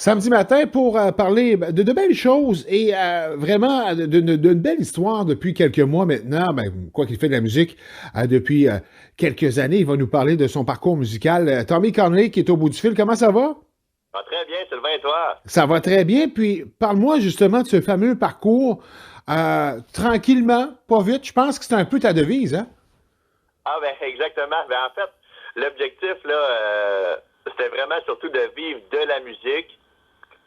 Samedi matin pour parler de belles choses et vraiment d'une belle histoire depuis quelques mois maintenant. Ben, quoi qu'il fait de la musique depuis quelques années, il va nous parler de son parcours musical. Tommy Connolly qui est au bout du fil, comment ça va? Ah, très bien, Sylvain, et toi? Ça va très bien. Puis parle-moi justement de ce fameux parcours tranquillement, pas vite. Je pense que c'est un peu ta devise, hein? Ah, ben, exactement. Ben, en fait, l'objectif, là, c'était vraiment surtout de vivre de la musique.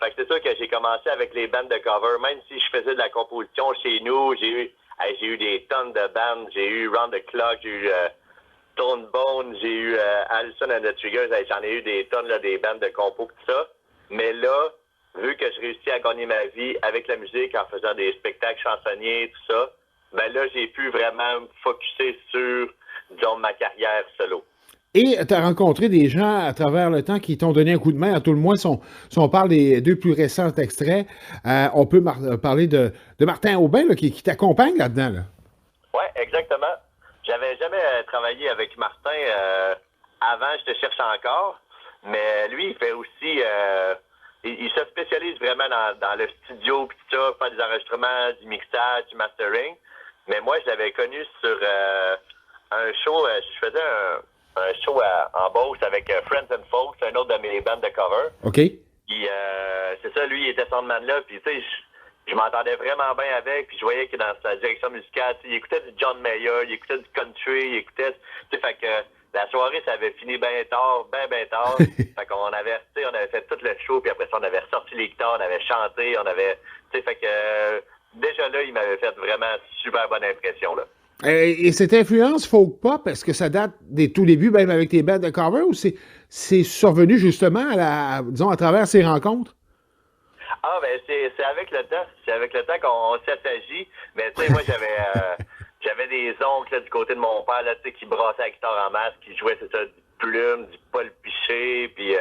Fait que c'est sûr que j'ai commencé avec les bandes de cover. Même si je faisais de la composition chez nous, j'ai eu des tonnes de bandes. J'ai eu Round the Clock, j'ai eu Stone Bone, j'ai eu Alison and the Triggers. Hey, j'en ai eu des tonnes, là, des bandes de compo, tout ça. Mais là, vu que je réussis à gagner ma vie avec la musique en faisant des spectacles chansonniers, tout ça, ben là, j'ai pu vraiment me focusser sur, disons, ma carrière solo. Et tu as rencontré des gens à travers le temps qui t'ont donné un coup de main. À tout le moins, si on parle des deux plus récents extraits, on peut parler de Martin Aubin là, qui t'accompagne là-dedans. Là. Ouais, exactement. J'avais jamais travaillé avec Martin avant, je te cherche encore. Mais lui, il fait aussi il se spécialise vraiment dans le studio pis tout ça, faire des enregistrements, du mixage, du mastering. Mais moi, je l'avais connu sur un show, je faisais un show en Beauce avec Friends and Folks, un autre de mes bandes de cover. OK? Puis c'est ça, lui, il était soundman là, puis tu sais, je m'entendais vraiment bien avec, puis je voyais que dans sa direction musicale, il écoutait du John Mayer, il écoutait du country, il écoutait, tu sais, fait que la soirée, ça avait fini bien tard, bien tard. Fait qu'on avait, tu sais, on avait fait tout le show, puis après ça, on avait ressorti les guitares, on avait chanté, on avait, tu sais, fait que déjà là, il m'avait fait vraiment super bonne impression, là. Et cette influence folk pop, est-ce que ça date des tout débuts, même avec tes bandes de cover, ou c'est survenu justement disons, à travers ces rencontres? Ah, ben, c'est avec le temps. C'est avec le temps qu'on s'assagit. Mais, tu sais, moi, j'avais des oncles, là, du côté de mon père, là, tu sais, qui brassaient la guitare en masse, qui jouaient, c'est ça, du Plume, du Paul Piché, puis,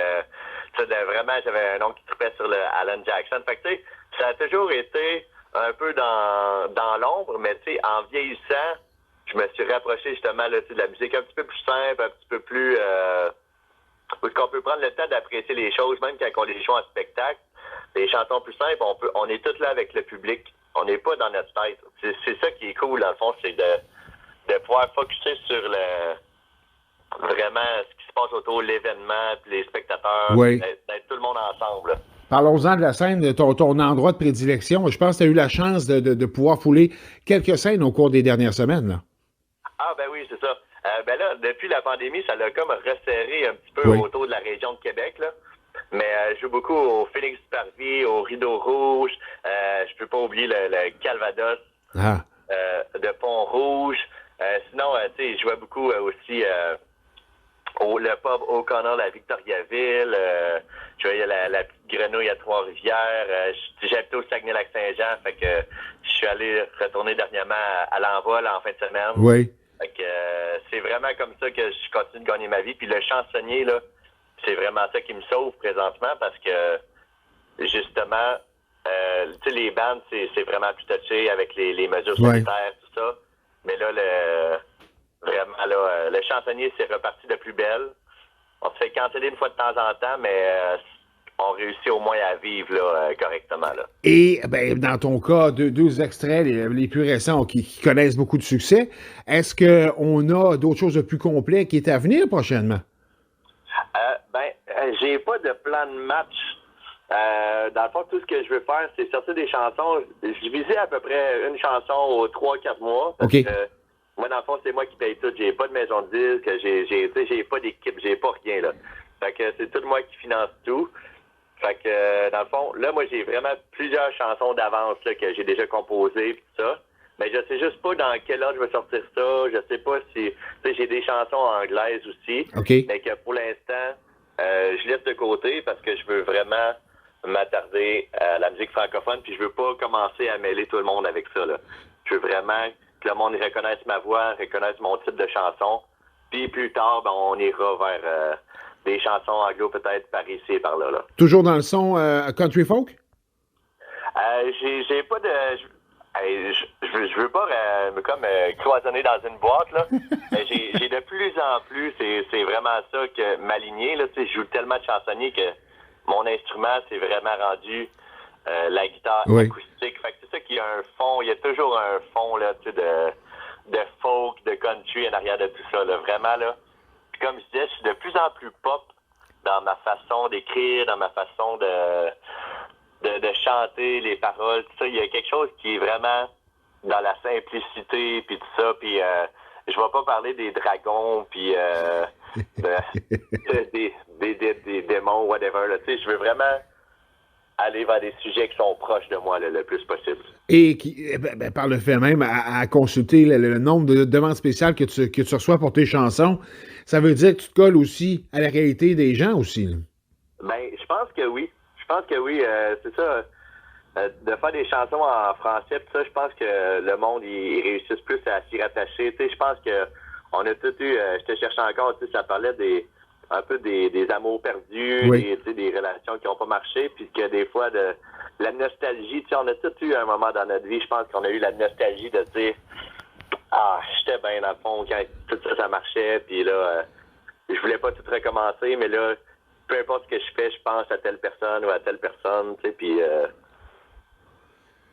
vraiment, j'avais un oncle qui tripait sur le Alan Jackson. Fait que, tu sais, ça a toujours été un peu dans l'ombre, mais, tu sais, en vieillissant, je me suis rapproché, justement, là, tu sais, de la musique un petit peu plus simple, un petit peu plus, où est-ce qu'on peut prendre le temps d'apprécier les choses, même quand on les joue en spectacle. Les chansons plus simples, on est tous là avec le public. On n'est pas dans notre tête. C'est ça qui est cool, dans le fond, c'est de pouvoir focuser sur vraiment ce qui se passe autour de l'événement, puis les spectateurs, puis Oui. d'être tout le monde ensemble, là. Parlons-en de la scène, de ton endroit de prédilection. Je pense que tu as eu la chance de pouvoir fouler quelques scènes au cours des dernières semaines. Là. Ah, ben oui, c'est ça. Ben là, depuis la pandémie, ça l'a comme resserré un petit peu Oui. autour de la région de Québec, là. Mais je joue beaucoup au Félix du Parvis, au Rideau Rouge. Je peux pas oublier le Calvados Ah. de Pont-Rouge. Sinon, tu sais, je jouais beaucoup aussi le pub O'Connell à Victoriaville. Je voyais la petite grenouille à Trois-Rivières. J'habitais au Saguenay-Lac-Saint-Jean. Fait que je suis allé retourner dernièrement à l'Envol en fin de semaine. Oui. Fait que c'est vraiment comme ça que je continue de gagner ma vie. Puis le chansonnier, là, c'est vraiment ça qui me sauve présentement parce que justement, tu sais, les bandes, c'est vraiment plus touché avec les mesures Oui. sanitaires, tout ça. Mais là, vraiment, là, le chansonnier, c'est reparti de plus belle. On se fait canceller une fois de temps en temps, mais on réussit au moins à vivre là, correctement. Là. Et ben, dans ton cas, deux extraits, les plus récents qui connaissent beaucoup de succès. Est-ce qu'on a d'autres choses de plus complets qui est à venir prochainement? J'ai pas de plan de match. Dans le fond, tout ce que je veux faire, c'est sortir des chansons. Je visais à peu près une chanson aux 3 4 mois. Parce OK. que moi, dans le fond, c'est moi qui paye tout. J'ai pas de maison de disque, j'ai pas d'équipe, j'ai pas rien, là. Fait que c'est tout moi qui finance tout. Fait que, dans le fond, là, moi, j'ai vraiment plusieurs chansons d'avance, là, que j'ai déjà composées, pis tout ça. Mais je sais juste pas dans quel ordre je vais sortir ça. Je sais pas si, tu sais, j'ai des chansons anglaises aussi. OK. Mais que pour l'instant, je laisse de côté parce que je veux vraiment m'attarder à la musique francophone, puis je veux pas commencer à mêler tout le monde avec ça, là. Je veux vraiment que le monde reconnaisse ma voix, reconnaisse mon type de chanson, puis plus tard, ben, on ira vers des chansons anglo peut-être par ici et par là, là. Toujours dans le son country folk? J'ai pas de... Je veux pas cloisonner dans une boîte, là. Mais j'ai de plus en plus, c'est vraiment ça que m'aligner, là. Tu sais, je joue tellement de chansonniers que mon instrument, c'est vraiment rendu la guitare Oui. acoustique. Fait que c'est ça qu'il y a un fond, il y a toujours un fond là, tu sais, de folk, de country en arrière de tout ça, là, vraiment là. Puis comme je disais, je suis de plus en plus pop dans ma façon d'écrire, dans ma façon de chanter, les paroles, tout ça. Il y a quelque chose qui est vraiment dans la simplicité, puis tout ça. Puis je vais pas parler des dragons, puis des démons, whatever. Là. Tu sais, je veux vraiment aller vers des sujets qui sont proches de moi là, le plus possible. Et qui, par le fait même, à consulter le nombre de demandes spéciales que tu reçois pour tes chansons, ça veut dire que tu te colles aussi à la réalité des gens aussi. Là. Ben, je pense que oui. Je pense que oui. C'est ça. De faire des chansons en français, pis ça, je pense que le monde, il réussisse plus à s'y rattacher. Tu sais, je pense que on a tout eu, je te cherche encore, tu sais, ça parlait un peu des amours perdus, Oui. des relations qui n'ont pas marché, puis que des fois, de la nostalgie, tu sais, on a tout eu un moment dans notre vie, je pense qu'on a eu la nostalgie de dire, ah, j'étais bien dans le fond quand tout ça, ça marchait, puis là, je voulais pas tout recommencer, mais là, peu importe ce que je fais, je pense à telle personne ou à telle personne, tu sais, puis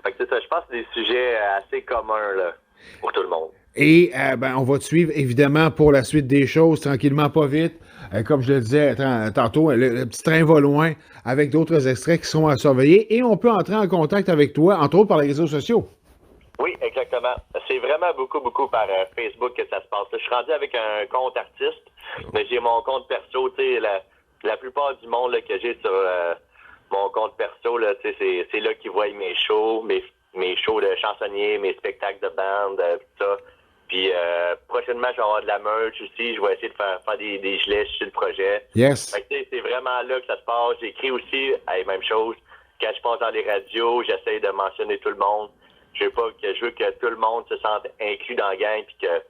fait que c'est ça, je pense que c'est des sujets assez communs, là, pour tout le monde. Et on va te suivre évidemment pour la suite des choses, tranquillement, pas vite. Comme je le disais tantôt, le petit train va loin avec d'autres extraits qui sont à surveiller et on peut entrer en contact avec toi, entre autres par les réseaux sociaux. Oui, exactement. C'est vraiment beaucoup par Facebook que ça se passe. Là, je suis rendu avec un compte artiste, mais j'ai mon compte perso, tu sais, la plupart du monde là, que j'ai sur mon compte perso, là, tu sais, c'est là qu'ils voient mes shows, mes shows de chansonnier, mes spectacles de bande, tout ça. Puis prochainement, je vais avoir de la merch aussi. Je vais essayer de faire des gilets sur le projet. Yes. Fait que, c'est vraiment là que ça se passe. J'écris aussi même chose. Quand je passe dans les radios, j'essaie de mentionner tout le monde. Je veux que tout le monde se sente inclus dans la gang, puis que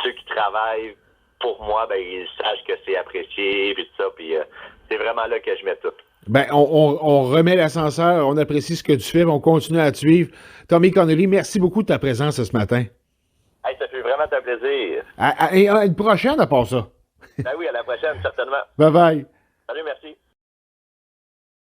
ceux qui travaillent pour moi, ben ils sachent que c'est apprécié, puis tout ça. Puis c'est vraiment là que je mets tout. On remet l'ascenseur, on apprécie ce que tu fais, on continue à te suivre. Tommy Connolly, merci beaucoup de ta présence ce matin. Hey, ça fait vraiment un plaisir. Et une prochaine à part ça. Ben oui, à la prochaine, certainement. Bye bye. Salut, merci.